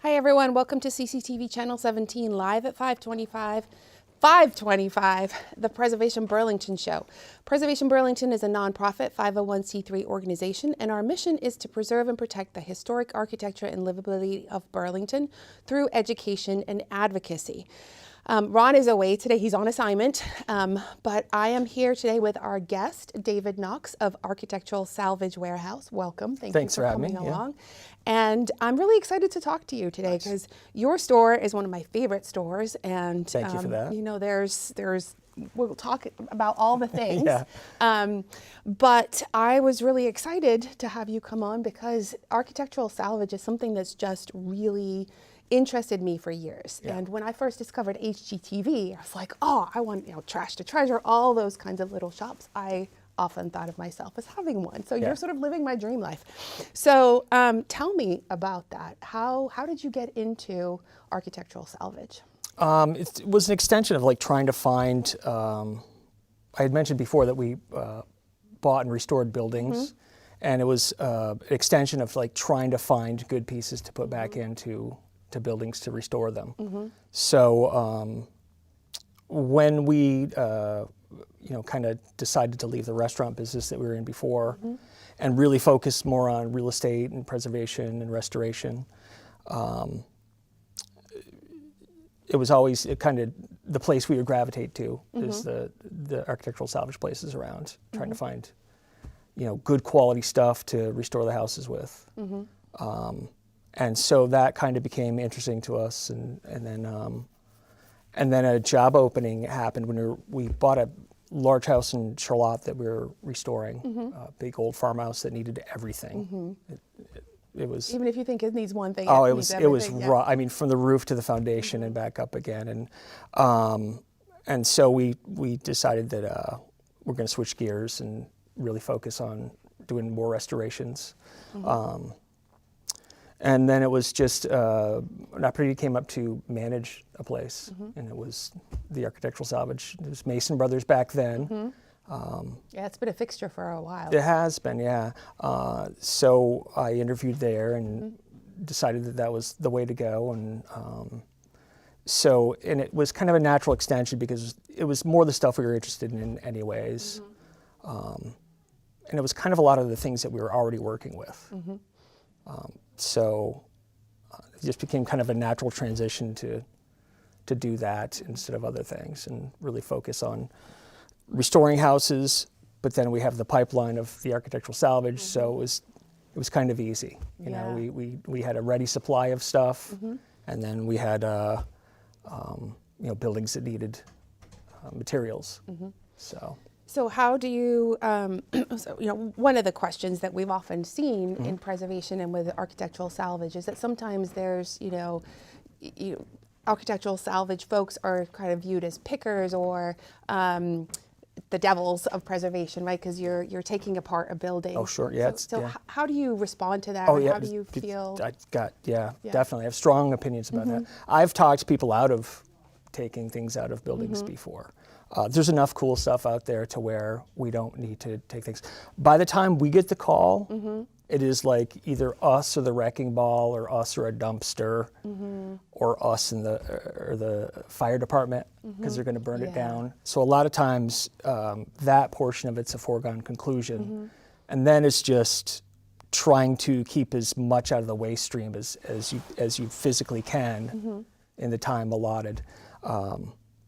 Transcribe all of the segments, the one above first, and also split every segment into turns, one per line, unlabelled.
Hi everyone, welcome to CCTV Channel 17 live at 525, the Preservation Burlington Show. Preservation Burlington is a nonprofit 501c3 organization, and our mission is to preserve and protect the historic architecture and livability of Burlington through education and advocacy. Ron is away today, he's on assignment, but I am here today with our guest, David Knox of Architectural Salvage Warehouse. Welcome, thanks for coming along. Yeah. And I'm really excited to talk to you today because your store is one of my favorite stores, and
thank you for that.
You know, we'll talk about all the things.
Yeah.
But I was really excited to have you come on because architectural salvage is something that's just really interested me for years. Yeah. And when I first discovered HGTV, I was like, oh, I want, trash to treasure, all those kinds of little shops. I often thought of myself as having one. So you're sort of living my dream life. So tell me about that. How did you get into architectural salvage?
It was an extension of like trying to find, I had mentioned before that we bought and restored buildings. Mm-hmm. And it was an extension of like trying to find good pieces to put back into buildings to restore them. Mm-hmm. So when we kind of decided to leave the restaurant business that we were in before, mm-hmm. and really focus more on real estate and preservation and restoration, it was always kind of the place we would gravitate to, mm-hmm. is the architectural salvage places around, mm-hmm. trying to find good quality stuff to restore the houses with. Mm-hmm. And so that kind of became interesting to us, and then a job opening happened when we bought a large house in Charlotte that we were restoring, mm-hmm. a big old farmhouse that needed everything. Mm-hmm. It was,
even if you think it needs one thing.
Oh, it was raw. I mean, from the roof to the foundation, mm-hmm. and back up again, and so we decided that we're going to switch gears and really focus on doing more restorations. Mm-hmm. And then it was just an opportunity came up to manage a place, mm-hmm. and it was the architectural salvage. It was Mason Brothers back then. Mm-hmm.
Yeah, it's been a fixture for a while.
It has been, yeah. So I interviewed there and mm-hmm. decided that was the way to go, and and it was kind of a natural extension because it was more the stuff we were interested in anyways, mm-hmm. And it was kind of a lot of the things that we were already working with. Mm-hmm. So it just became kind of a natural transition to do that instead of other things, and really focus on restoring houses. But then we have the pipeline of the architectural salvage, mm-hmm. so it was kind of easy. You know, we had a ready supply of stuff, mm-hmm. and then we had buildings that needed materials. Mm-hmm.
So how do you, one of the questions that we've often seen, mm-hmm. in preservation and with architectural salvage is that sometimes there's, architectural salvage folks are kind of viewed as pickers or the devils of preservation, right? Because you're taking apart a building.
Oh, sure, yeah.
So how do you respond to that?
Oh, yeah.
How do you feel?
Definitely. I have strong opinions about mm-hmm. that. I've talked people out of taking things out of buildings mm-hmm. before. There's enough cool stuff out there to where we don't need to take things. By the time we get the call, mm-hmm. it is like either us or the wrecking ball, or us or a dumpster, mm-hmm. or us and the fire department, because mm-hmm. they're going to burn it down. So a lot of times that portion of it's a foregone conclusion, mm-hmm. and then it's just trying to keep as much out of the waste stream as you physically can, mm-hmm. in the time allotted.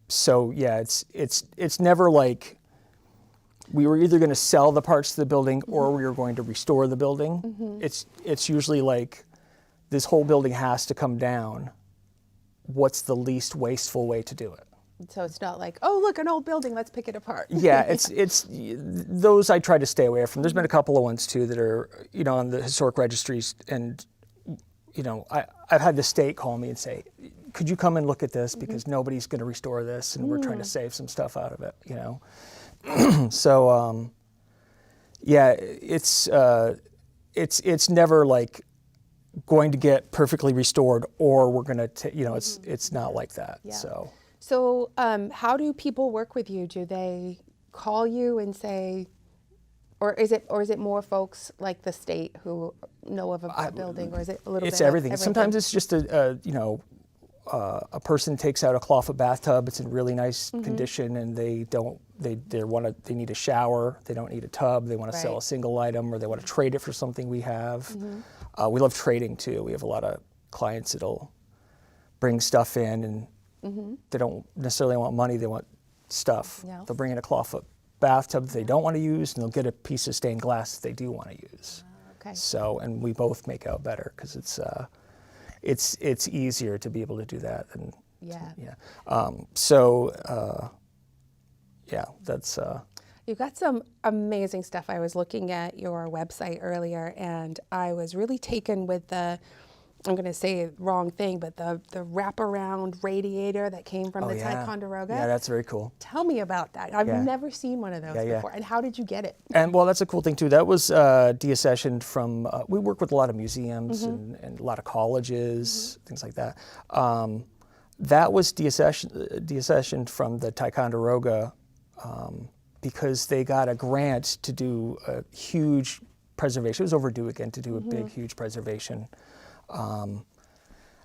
So yeah, it's never like we were either going to sell the parts of the building, mm-hmm. or we were going to restore the building. Mm-hmm. It's usually like this whole building has to come down. What's the least wasteful way to do it?
So it's not like, oh, look, an old building, let's pick it apart.
Yeah, it's those I try to stay away from. There's been a couple of ones too that are on the historic registries, and I've had the state call me and say, could you come and look at this, because mm-hmm. nobody's going to restore this, and we're trying to save some stuff out of it, So, it's never like going to get perfectly restored, or we're going to, mm-hmm. it's not like that.
Yeah. So how do people work with you? Do they call you and say, Or is it more folks like the state who know of a building, or is it a little bit
It's
of
everything. Sometimes it's just a person takes out a clawfoot bathtub. It's in really nice condition, and they need a shower. They don't need a tub. They want to sell a single item, or they want to trade it for something we have. We love trading too. We have a lot of clients that'll bring stuff in, and they don't necessarily want money. They want stuff.
Yeah.
They'll bring in a clawfoot bathtub that they don't want to use, and they'll get a piece of stained glass that they do want to use.
Okay.
So, and we both make out better because it's easier to be able to do that than that's
You've got some amazing stuff. I was looking at your website earlier, and I was really taken with I'm going to say the wrong thing, but the wraparound radiator that came from the Ticonderoga.
Yeah, that's very cool.
Tell me about that. I've never seen one of those before. And how did you get it?
And well, that's a cool thing too. That was deaccessioned from, we work with a lot of museums and a lot of colleges, things like that. That was deaccessioned from the Ticonderoga because they got a grant to do a huge preservation. It was overdue again to do a big, huge preservation.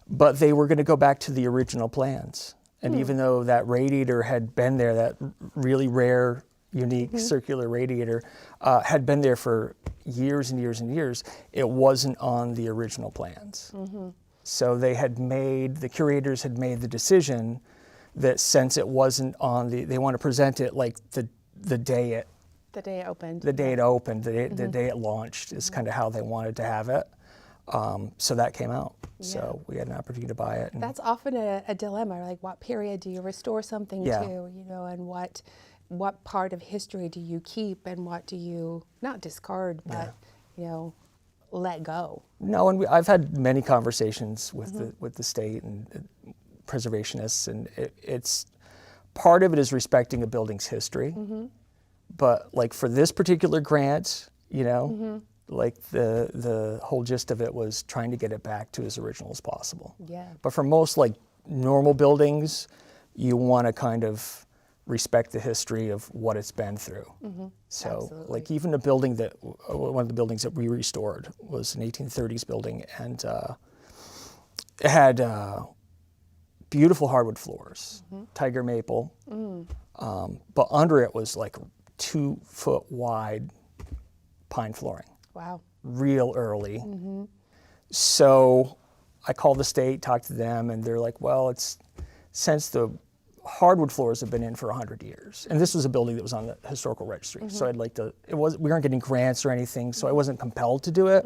But they were going to go back to the original plans. And even though that radiator had been there, that really rare, unique circular radiator had been there for years and years and years, it wasn't on the original plans. So the curators had made the decision that since it wasn't on they want to present it like the day it
opened.
The day it opened, the day it launched is kind of how they wanted to have it. So that came out. So we had an opportunity to buy it. And
that's often a dilemma. Like, what period do you restore something to, and what part of history do you keep, and what do you not discard, but let go?
No, and I've had many conversations with the state and preservationists, and it's part of it is respecting a building's history. But like for this particular grant, like the whole gist of it was trying to get it back to as original as possible.
Yeah.
But for most like normal buildings, you want to kind of respect the history of what it's been through. So
Absolutely.
like even one of the buildings that we restored was an 1830s building, and it had beautiful hardwood floors, tiger maple, but under it was like 2 foot wide pine flooring.
Wow.
Real early. So I called the state, talked to them, and they're like, well, it's since the hardwood floors have been in for 100 years. And this was a building that was on the historical registry. So we weren't getting grants or anything, so I wasn't compelled to do it.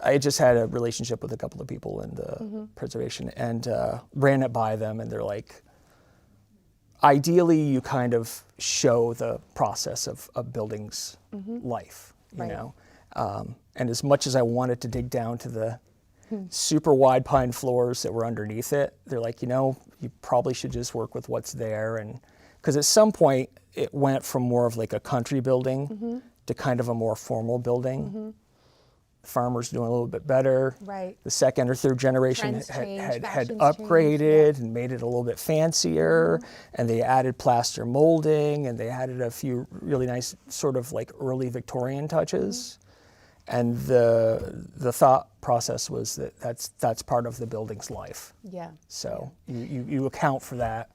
I just had a relationship with a couple of people in the preservation and ran it by them, and they're like, ideally you kind of show the process of a building's life. You know, and as much as I wanted to dig down to the super wide pine floors that were underneath it, they're like, you probably should just work with what's there. And because at some point it went from more of like a country building to kind of a more formal building. Farmers doing a little bit better.
Right.
The second or third generation had upgraded and made it a little bit fancier, and they added plaster molding, and they added a few really nice sort of like early Victorian touches. And the thought process was that's part of the building's life.
Yeah.
So you account for that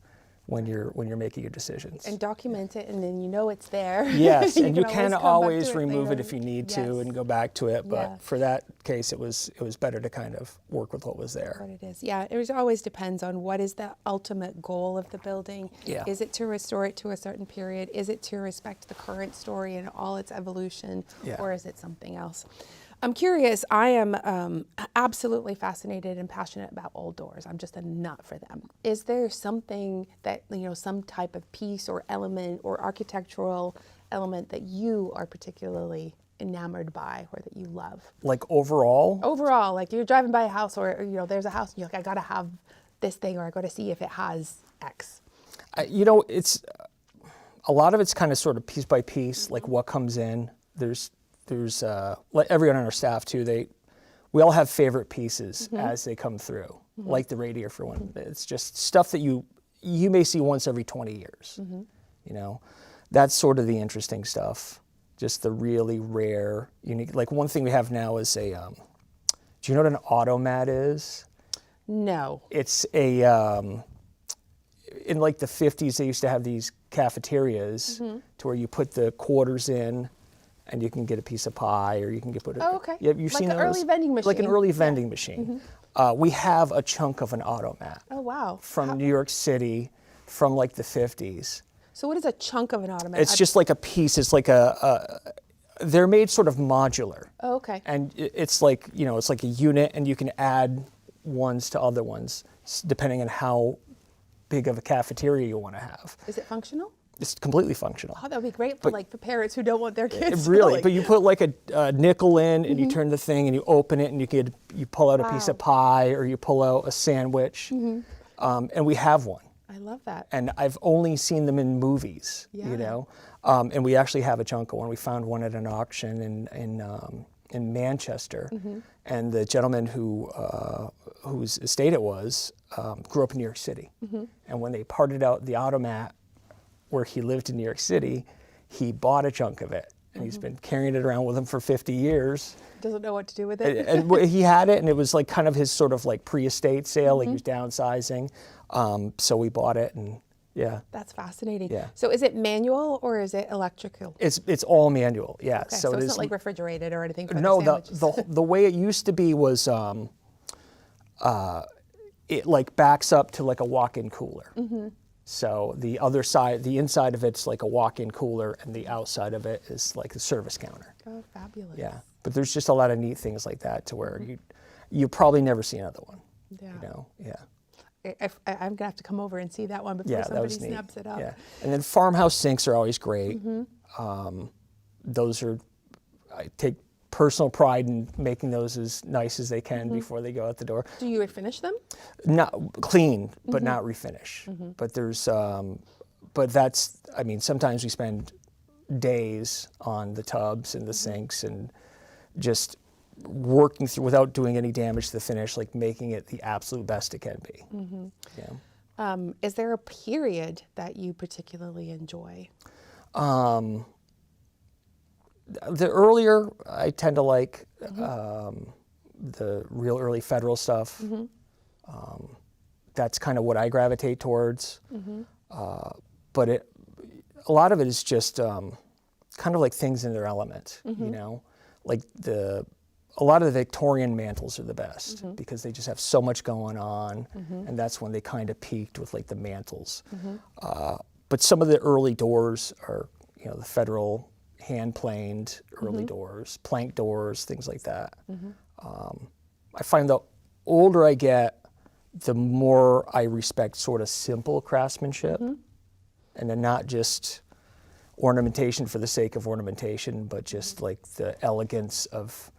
when you're making your decisions.
And document it, and then it's there.
Yes, and you
can
can always remove it if you need to
Yes.
and go back to it. But
Yeah.
for that case, it was better to kind of work with what was there.
What it is. Yeah, it always depends on what is the ultimate goal of the building.
Yeah.
Is it to restore it to a certain period? Is it to respect the current story and all its evolution?
Yeah.
Or is it something else? I'm curious. I am absolutely fascinated and passionate about old doors. I'm just a nut for them. Is there something that, some type of piece or element or architectural element that you are particularly enamored by or that you love?
Like overall?
Overall, like you're driving by a house or there's a house and you're like, I gotta have this thing, or I gotta see if it has X.
It's a lot of it's kind of sort of piece by piece, like what comes in. There's like everyone on our staff too, we all have favorite pieces as they come through, like the radiator for one. It's just stuff that you may see once every 20 years. That's sort of the interesting stuff. just the really rare, unique. Like one thing we have now is a, do you know what an automat is?
No.
It's a, in like the 50s, they used to have these cafeterias to where you put the quarters in and you can get a piece of pie, or you can get
Oh, okay.
You've
Like
seen
an
those?
early vending machine.
Like an early vending machine. We have a chunk of an automat
Oh, wow.
from New York City from like the 50s.
So what is a chunk of an automat?
It's just like a piece. It's like they're made sort of modular.
Oh, okay.
And it's like, it's like a unit, and you can add ones to other ones depending on how big of a cafeteria you want to have.
Is it functional?
It's completely functional.
Oh, that would be great for like the parents who don't want their kids.
Really, but you put like a nickel in, and you turn the thing, and you open it, and you pull out a piece of pie, or you pull out a sandwich, and we have one.
I love that.
And I've only seen them in movies, and we actually have a chunk of one. We found one at an auction in Manchester, and the gentleman whose estate it was grew up in New York City, and when they parted out the automat where he lived in New York City, he bought a chunk of it, and he's been carrying it around with him for 50 years.
Doesn't know what to do with it.
And he had it, and it was like kind of his sort of like pre-estate sale, like he was downsizing. So we bought it, and yeah.
That's fascinating.
Yeah.
So is it manual or is it electrical?
It's all manual, yeah.
Okay, so it's not like refrigerated or anything for
no,
the sandwiches.
the way it used to be was it like backs up to like a walk-in cooler. So the other side, the inside of it's like a walk-in cooler, and the outside of it is like a service counter.
Oh, fabulous.
Yeah, but there's just a lot of neat things like that to where you probably never see another one.
Yeah.
Yeah.
I'm gonna have to come over and see that one before
That
somebody
was neat.
snaps it up.
Yeah, and then farmhouse sinks are always great. Those are, I take personal pride in making those as nice as they can before they go out the door.
Do you refinish them?
Not clean, but not refinish. But there's, but that's, I mean, sometimes we spend days on the tubs and the sinks and just working through without doing any damage to the finish, like making it the absolute best it can be. Yeah.
Is there a period that you particularly enjoy?
The earlier, I tend to like the real early federal stuff. That's kind of what I gravitate towards. But a lot of it is just kind of like things in their element, like a lot of the Victorian mantles are the best because they just have so much going on, and that's when they kind of peaked with like the mantles. But some of the early doors are, the federal hand-planed early doors, plank doors, things like that. I find the older I get, the more I respect sort of simple craftsmanship, and then not just ornamentation for the sake of ornamentation, but just like the elegance of,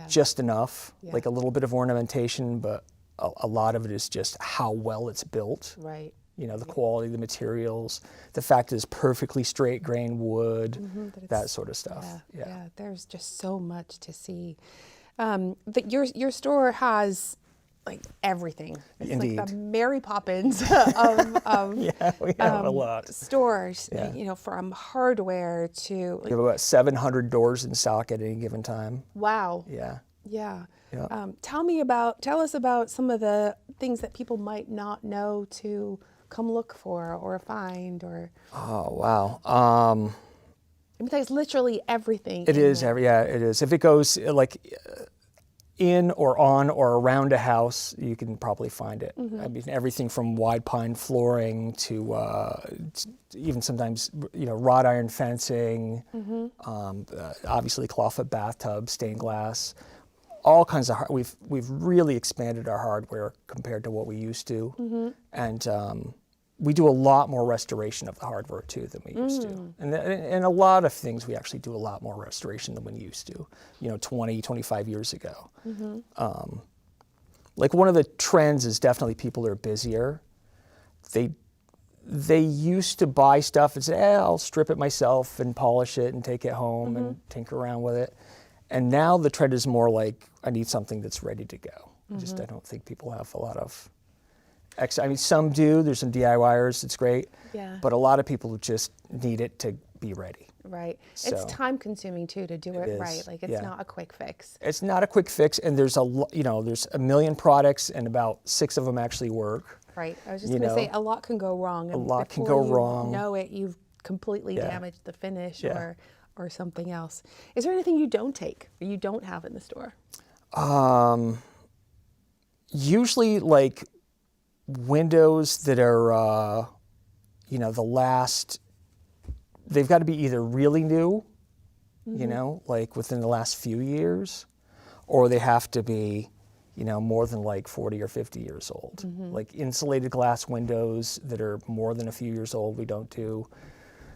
just enough, like a little bit of ornamentation, but a lot of it is just how well it's built.
Right.
The quality of the materials, the fact that it's perfectly straight grain wood, that sort of stuff.
Yeah, there's just so much to see. Your store has like everything. It's
Indeed.
like the Mary Poppins of
Yeah, we have a lot.
Stores, from hardware to
We have about 700 doors in stock at any given time.
wow.
Yeah.
Yeah.
Yeah.
Tell us about some of the things that people might not know to come look for or find or.
Oh, wow.
I mean, there's literally everything.
It is. It is. If it goes like in or on or around a house, you can probably find it. I mean, everything from wide pine flooring to even sometimes, wrought iron fencing, obviously clawfoot bathtubs, stained glass, all kinds of. We've really expanded our hardware compared to what we used to, and we do a lot more restoration of the hardware too than we used to. And a lot of things we actually do a lot more restoration than we used to, 20, 25 years ago. Like one of the trends is definitely people are busier. They used to buy stuff and say, I'll strip it myself and polish it and take it home and tinker around with it. And now the trend is more like, I need something that's ready to go. I don't think people have a lot of I mean, some do. There's some DIYers. It's great.
Yeah.
But a lot of people just need it to be ready.
Right.
So,
it's time consuming too to do it
is,
right. Like it's
yeah.
not a quick fix.
It's not a quick fix, and there's there's a million products, and about 6 of them actually work.
Right. I was just going to say a lot can go wrong. And
a lot can
before
go
you
wrong.
know it, you've completely
Yeah.
damaged the finish
Yeah.
or something else. Is there anything you don't take or you don't have in the store?
Usually like windows that are, they've got to be either really new, like within the last few years, or they have to be, more than like 40 or 50 years old. Like insulated glass windows that are more than a few years old, we don't do.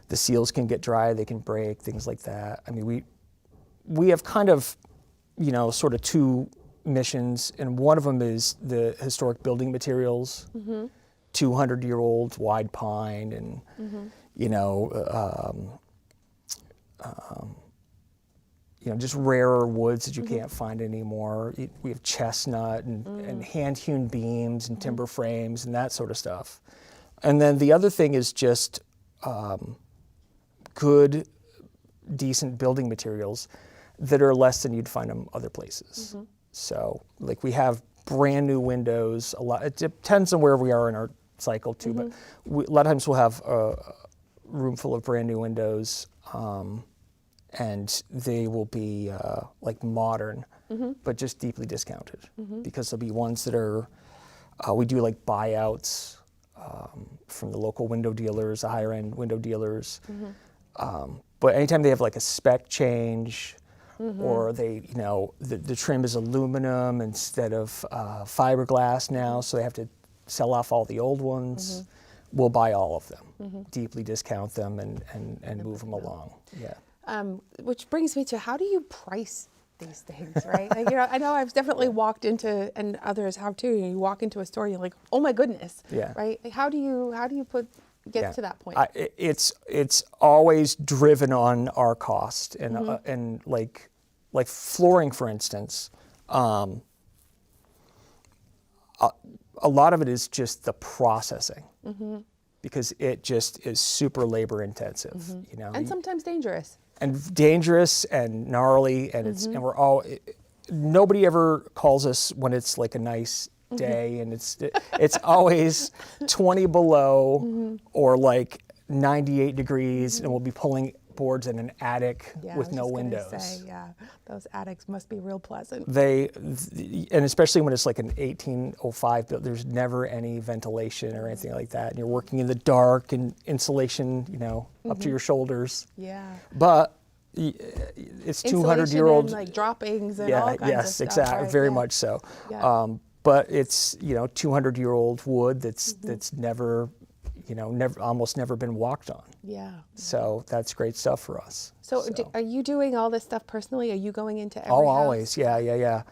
The seals can get dry, they can break, things like that. I mean, we have kind of, sort of 2 missions, and one of them is the historic building materials, 200-year-old wide pine, and just rarer woods that you can't find anymore. We have chestnut and hand-hewn beams and timber frames and that sort of stuff. And then the other thing is just good, decent building materials that are less than you'd find them other places. So, like we have brand new windows. It depends on where we are in our cycle too, but a lot of times we'll have a room full of brand new windows, and they will be like modern, but just deeply discounted, because there'll be ones that are, we do like buyouts from the local window dealers, the higher end window dealers. But anytime they have like a spec change, or they, the trim is aluminum instead of fiberglass now, so they have to sell off all the old ones. We'll buy all of them, deeply discount them, and move them along. Yeah.
Which brings me to, how do you price these things, right? Like, I know I've definitely walked into, and others have too. You walk into a store, you're like, oh my goodness,
Yeah.
right? Like, how do you get to that point?
It's always driven on our cost, and like flooring, for instance. A lot of it is just the processing, because it just is super labor intensive,
and sometimes dangerous.
And dangerous and gnarly, and nobody ever calls us when it's like a nice day, and it's always 20 below or like 98 degrees, and we'll be pulling boards in an attic with no windows.
Yeah, those attics must be real pleasant.
And especially when it's like an 1805 build, there's never any ventilation or anything like that, and you're working in the dark, and insulation, up to your shoulders.
Yeah.
But it's 200-year-old,
like droppings and all kinds of stuff.
Exactly,
right?
very much so.
Yeah.
But it's 200-year-old wood that's never, almost never been walked on.
Yeah.
So that's great stuff for us.
So are you doing all this stuff personally? Are you going into every
house?
house?
Always, yeah.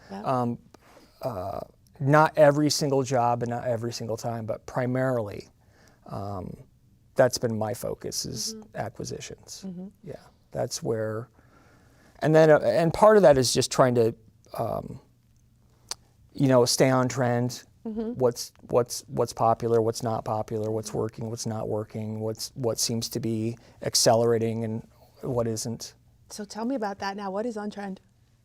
Not every single job and not every single time, but primarily, that's been my focus, is acquisitions. Yeah, that's where, and part of that is just trying to, stay on trend. What's popular, what's not popular, what's working, what's not working, what seems to be accelerating and what isn't.
So tell me about that now. What is on trend?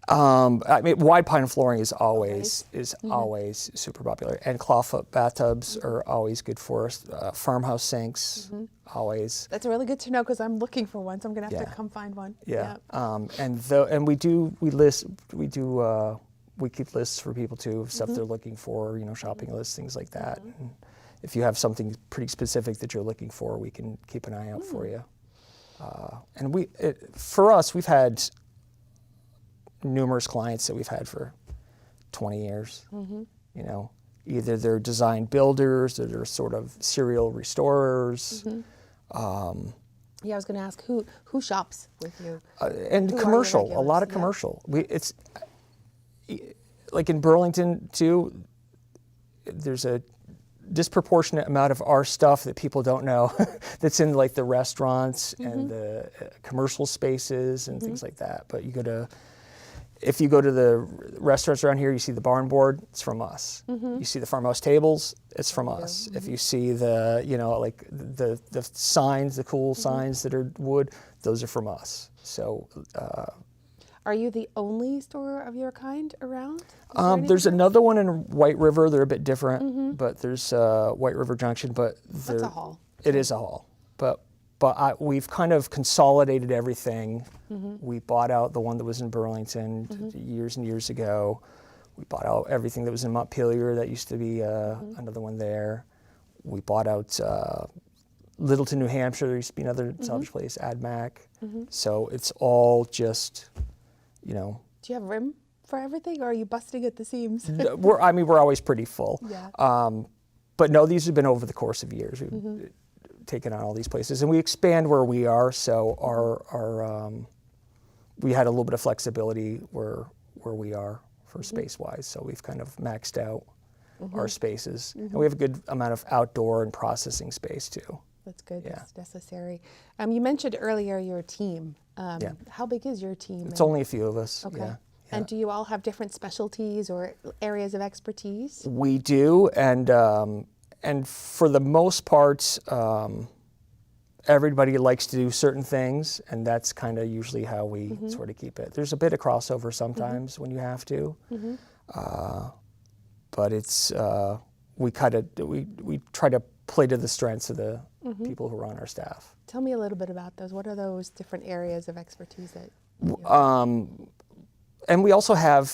I mean, wide pine flooring is always always super popular, and clawfoot bathtubs are always good for us. Farmhouse sinks, always.
That's really good to know, because I'm looking for one, so I'm gonna have to come find one.
Yeah. We keep lists for people too, of stuff they're looking for, shopping lists, things like that. And if you have something pretty specific that you're looking for, we can keep an eye out for you. For us, we've had numerous clients that we've had for 20 years. Either they're design builders, or they're sort of serial restorers.
Yeah, I was going to ask who shops with you,
and commercial, a lot of commercial. It's like in Burlington too. There's a disproportionate amount of our stuff that people don't know that's in like the restaurants and the commercial spaces and things like that. But you go to If you go to the restaurants around here, you see the barn board, it's from us. You see the farmhouse tables, it's from us. If you see the, you know, like the signs, the cool signs that are wood, those are from us. So.
Are you the only store of your kind around?
There's another one in White River. They're a bit different, but there's White River Junction. But
that's a hall.
It is a hall, but we've kind of consolidated everything. We bought out the one that was in Burlington years and years ago. We bought out everything that was in Montpelier. That used to be another one there. We bought out Littleton, New Hampshire. There used to be another salvage place, AdMac. So it's all just, you know.
Do you have room for everything, or are you busting at the seams?
We're always pretty full.
Yeah.
But no, these have been over the course of years. We've taken on all these places, and we expand where we are. So our we had a little bit of flexibility where we are for space-wise. So we've kind of maxed out our spaces, and we have a good amount of outdoor and processing space too.
That's good. Yeah. That's necessary. You mentioned earlier your team.
Yeah.
How big is your team?
It's only a few of us.
Okay.
Yeah.
And do you all have different specialties or areas of expertise?
We do, and for the most part, everybody likes to do certain things, and that's kind of usually how we sort of keep it. There's a bit of crossover sometimes when you have to, but it's we try to play to the strengths of the people who are on our staff.
Tell me a little bit about those. What are those different areas of expertise that?
And we also have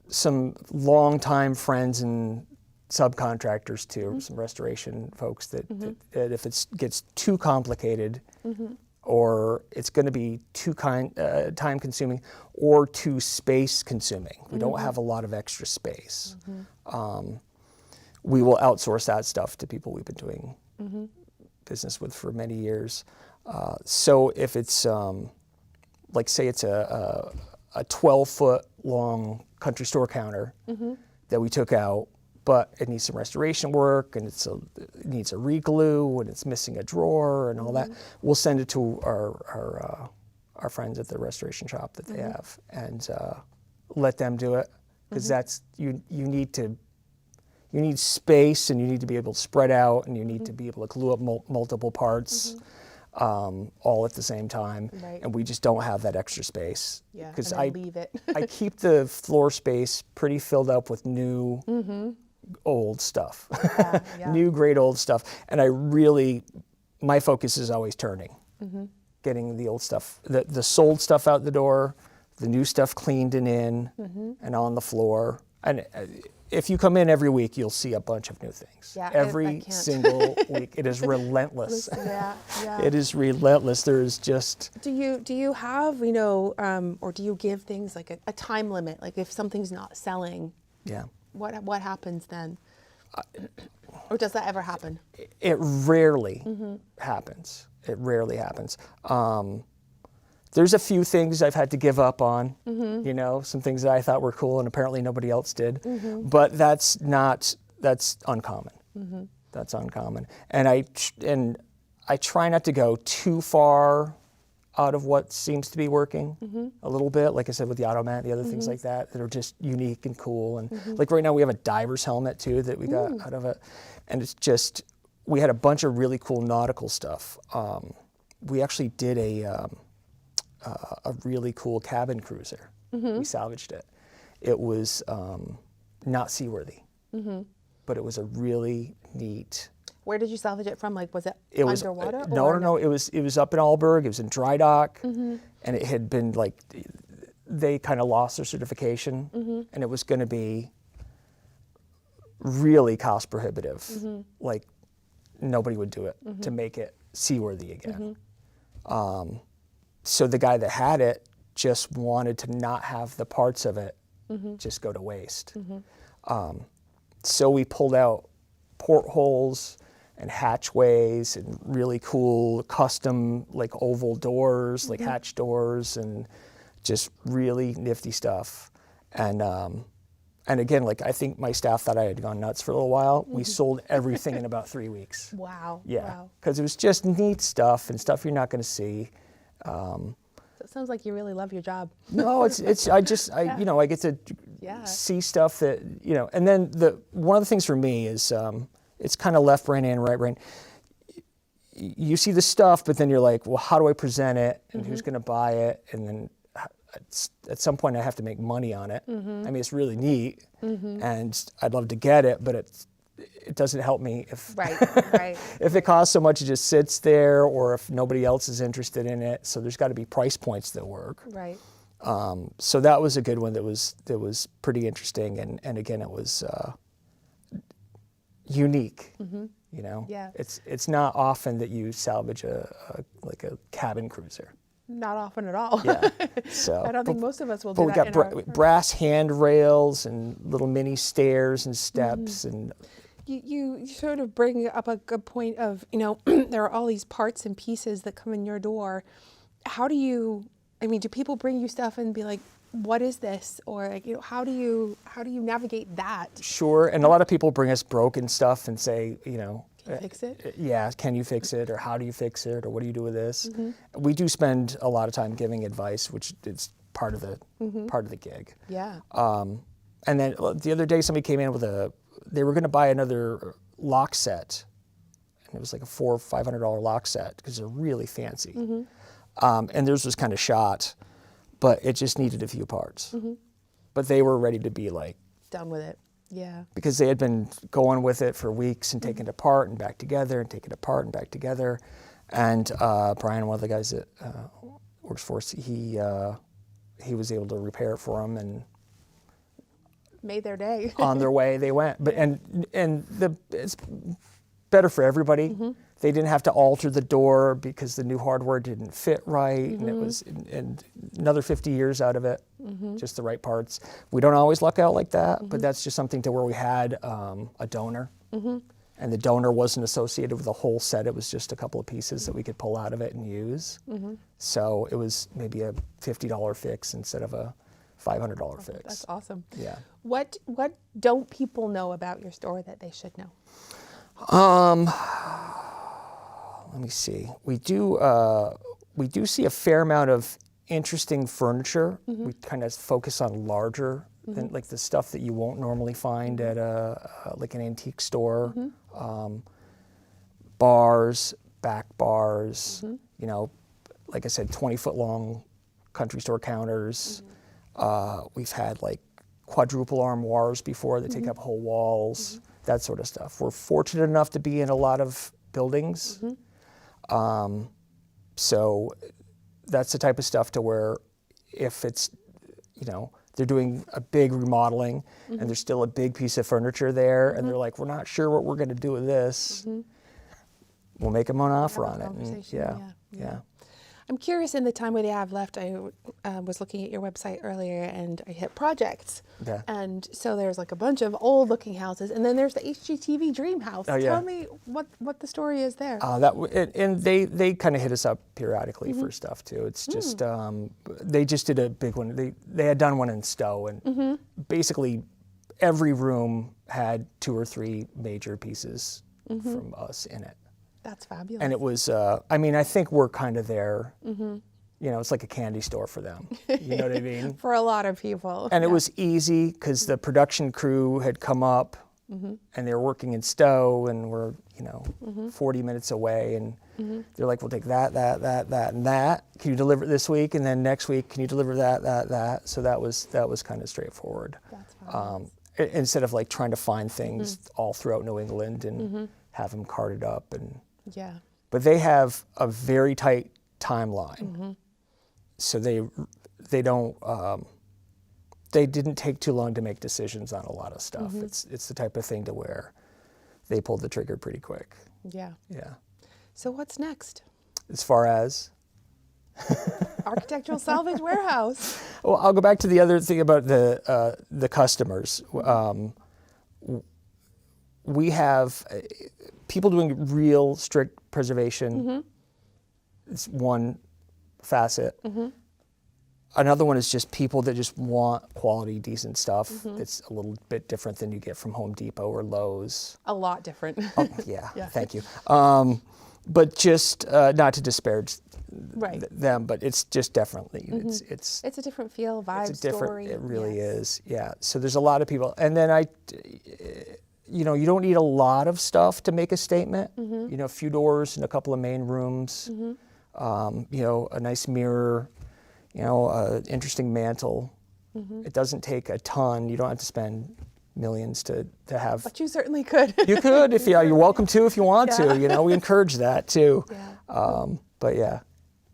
some longtime friends and subcontractors too, some restoration folks that if it gets too complicated or it's going to be too time consuming or too space consuming, we don't have a lot of extra space, we will outsource that stuff to people we've been doing business with for many years. So if it's like, say it's a 12-foot long country store counter that we took out, but it needs some restoration work, and it needs a re-glue, and it's missing a drawer and all that, we'll send it to our friends at the restoration shop that they have, and let them do it, because that's you need space, and you need to be able to spread out, and you need to be able to glue up multiple parts. All at the same time, and we just don't have that extra space.
Yeah,
because
leave it.
I keep the floor space pretty filled up with new, old stuff, new great old stuff, and my focus is always turning, getting the old stuff, the sold stuff out the door, the new stuff cleaned and in, and on the floor, and. If you come in every week, you'll see a bunch of new things.
Yeah,
every single week, it is relentless.
Yeah.
It is relentless. There is just.
Do you have, or do you give things like a time limit? Like if something's not selling, what happens then? Or does that ever happen?
It rarely happens. It rarely happens. There's a few things I've had to give up on, some things that I thought were cool and apparently nobody else did. But that's uncommon. That's uncommon. And I try not to go too far out of what seems to be working a little bit, like I said, with the automat, the other things like that are just unique and cool. And like right now we have a diver's helmet too that we got out of it. And it's just, we had a bunch of really cool nautical stuff. We actually did a really cool cabin cruiser. We salvaged it. It was not seaworthy, but it was a really neat.
Where did you salvage it from? Like, was it underwater?
No. It was up in Alburg. It was in dry dock, and it had been like, they kind of lost their certification, and it was going to be really cost prohibitive. Like, nobody would do it to make it seaworthy again. So the guy that had it just wanted to not have the parts of it just go to waste. So we pulled out portholes and hatchways and really cool custom like oval doors, like hatch doors, and just really nifty stuff. And again, like I think my staff thought I had gone nuts for a little while. We sold everything in about 3 weeks.
Wow.
Yeah, because it was just neat stuff and stuff you're not going to see.
So sounds like you really love your job.
No, I get to see stuff that, and then one of the things for me is it's kind of left brain and right brain. You see the stuff, but then you're like, well, how do I present it, and who's going to buy it, and then at some point I have to make money on it. I mean, it's really neat, and I'd love to get it, but it doesn't help me if if it costs so much it just sits there, or if nobody else is interested in it. So there's got to be price points that work.
Right.
So that was a good one that was pretty interesting, and again, it was unique.
Yeah.
It's not often that you salvage a cabin cruiser.
Not often at all.
Yeah. So
I don't think most of us will do
we
that.
got brass handrails and little mini stairs and steps and.
You sort of bring up a good point of, there are all these parts and pieces that come in your door. How do you, do people bring you stuff and be like, what is this? Or like, how do you navigate that?
Sure. And a lot of people bring us broken stuff and say,
Can you fix it?
Yeah, can you fix it? Or how do you fix it? Or what do you do with this? We do spend a lot of time giving advice, which is part of the gig.
Yeah.
And then the other day somebody came in with they were going to buy another lock set, and it was like a $400 or $500 lock set because they're really fancy. And theirs was kind of shot, but it just needed a few parts. But they were ready to be like
done with it. Yeah. Because
they had been going with it for weeks and taking it apart and back together and taking it apart and back together. And Brian, one of the guys that works for us, he was able to repair it for them and
made their day.
On their way they went. But it's better for everybody. They didn't have to alter the door because the new hardware didn't fit right, and it was and another 50 years out of it, just the right parts. We don't always luck out like that, but that's just something to where we had a donor, and the donor wasn't associated with the whole set. It was just a couple of pieces that we could pull out of it and use. So it was maybe a $50 fix instead of a $500 fix.
That's awesome.
Yeah.
What don't people know about your store that they should know?
Let me see. We do see a fair amount of interesting furniture. We kind of focus on larger than like the stuff that you won't normally find at like an antique store. Bars, back bars. Like I said, 20-foot long country store counters. We've had like quadruple armoires before that take up whole walls, that sort of stuff. We're fortunate enough to be in a lot of buildings. So that's the type of stuff to where if it's, they're doing a big remodeling and there's still a big piece of furniture there and they're like, we're not sure what we're going to do with this. We'll make them an offer on it. And yeah.
I'm curious, in the time we have left, I was looking at your website earlier and I hit projects.
Yeah.
And so there's like a bunch of old looking houses, and then there's the HGTV Dream House.
Oh, yeah.
Tell me what the story is there.
And they kind of hit us up periodically for stuff too. It's just, they just did a big one. They had done one in Stowe, and basically every room had 2 or 3 major pieces from us in it.
That's fabulous.
And it was, I think we're kind of there. It's like a candy store for them. You know what I mean?
For a lot of people.
And it was easy because the production crew had come up and they were working in Stowe and we're, 40 minutes away. And they're like, we'll take that, and that. Can you deliver it this week? And then next week, can you deliver that? So that was kind of straightforward.
That's fabulous.
Instead of like trying to find things all throughout New England and have them carted up and.
Yeah.
But they have a very tight timeline, so they don't they didn't take too long to make decisions on a lot of stuff. It's the type of thing to where they pulled the trigger pretty quick.
Yeah.
Yeah.
So what's next?
As far as
Architectural Salvage Warehouse.
Well, I'll go back to the other thing about the customers. We have people doing real strict preservation. It's one facet. Another one is just people that just want quality, decent stuff. It's a little bit different than you get from Home Depot or Lowe's.
A lot different.
Yeah,
Yeah.
thank you. but just not to disparage
Right.
them, but it's just definitely,
It's a different feel, vibe,
it's a different,
story.
it really
Yes.
is, yeah. So there's a lot of people, and then you know, you don't need a lot of stuff to make a statement. You know, a few doors and a couple of main rooms, you know, a nice mirror, you know, an interesting mantle. It doesn't take a ton. You don't have to spend millions to have.
But you certainly could.
You could if you're welcome to if you want to. You know, we encourage that too.
Yeah.
But yeah.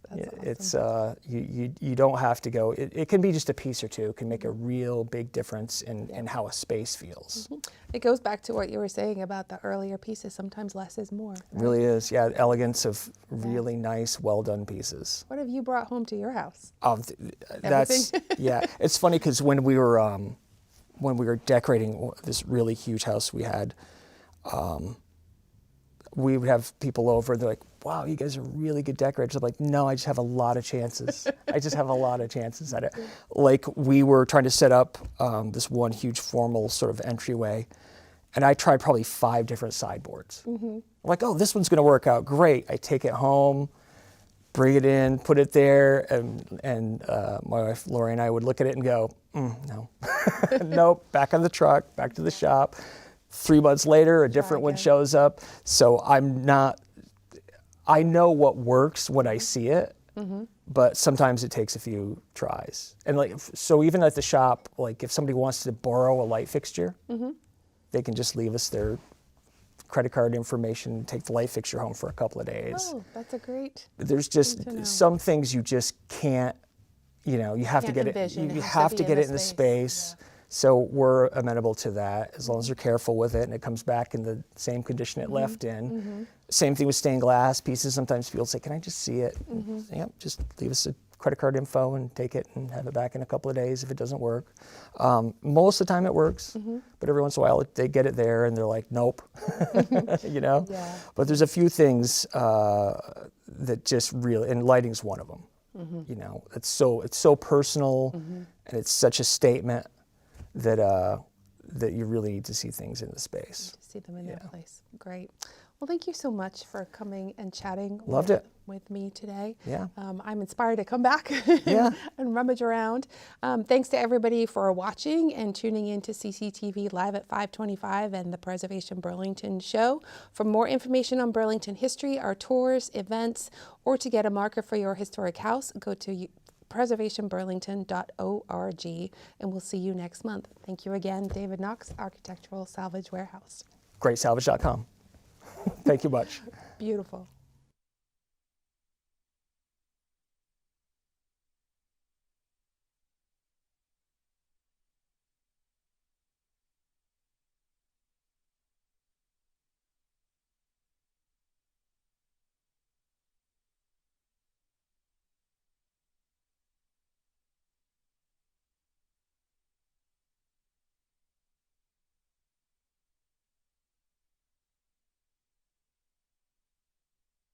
That's awesome.
It's you don't have to go. It can be just a piece or two. It can make a real big difference in how a space feels.
It goes back to what you were saying about the earlier pieces. Sometimes less is more.
It really is. Yeah, elegance of really nice, well done pieces.
What have you brought home to your house?
That's yeah. It's funny because when we were decorating this really huge house we had, we would have people over. They're like, "Wow, you guys are really good decorators." I'm like, "No, I just have a lot of chances. I just have a lot of chances at it." Like we were trying to set up this one huge formal sort of entryway, and I tried probably 5 different sideboards. I'm like, "Oh, this one's going to work out great." I take it home, bring it in, put it there, and my wife Lori and I would look at it and go, "No, nope." Back on the truck, back to the shop. 3 months later, a different one shows up. So I know what works when I see it, but sometimes it takes a few tries. And like, so even at the shop, like if somebody wants to borrow a light fixture, they can just leave us their credit card information, take the light fixture home for a couple of days.
Oh, that's a great.
There's just some things you just can't, you know, you have to get it, you have to get it in the space. Yeah. So we're amenable to that as long as you're careful with it and it comes back in the same condition it left in. Same thing with stained glass pieces. Sometimes people say, "Can I just see it?" Yep, just leave us a credit card info and take it and have it back in a couple of days if it doesn't work. Most of the time it works, but every once in a while they get it there and they're like, "Nope," you know? Yeah. But there's a few things that just really, and lighting's one of them. You know, it's so personal and it's such a statement that you really need to see things in the space.
To see them in their place. Great. Well, thank you so much for coming and chatting with me today.
Yeah.
I'm inspired to come back and rummage around. Thanks to everybody for watching and tuning in to CCTV Live at 525 and the Preservation Burlington show. For more information on Burlington history, our tours, events, or to get a marker for your historic house, go to preservationburlington.org, and we'll see you next month. Thank you again, David Knox, Architectural Salvage Warehouse.
GreatSalvage.com. Thank you much.
Beautiful.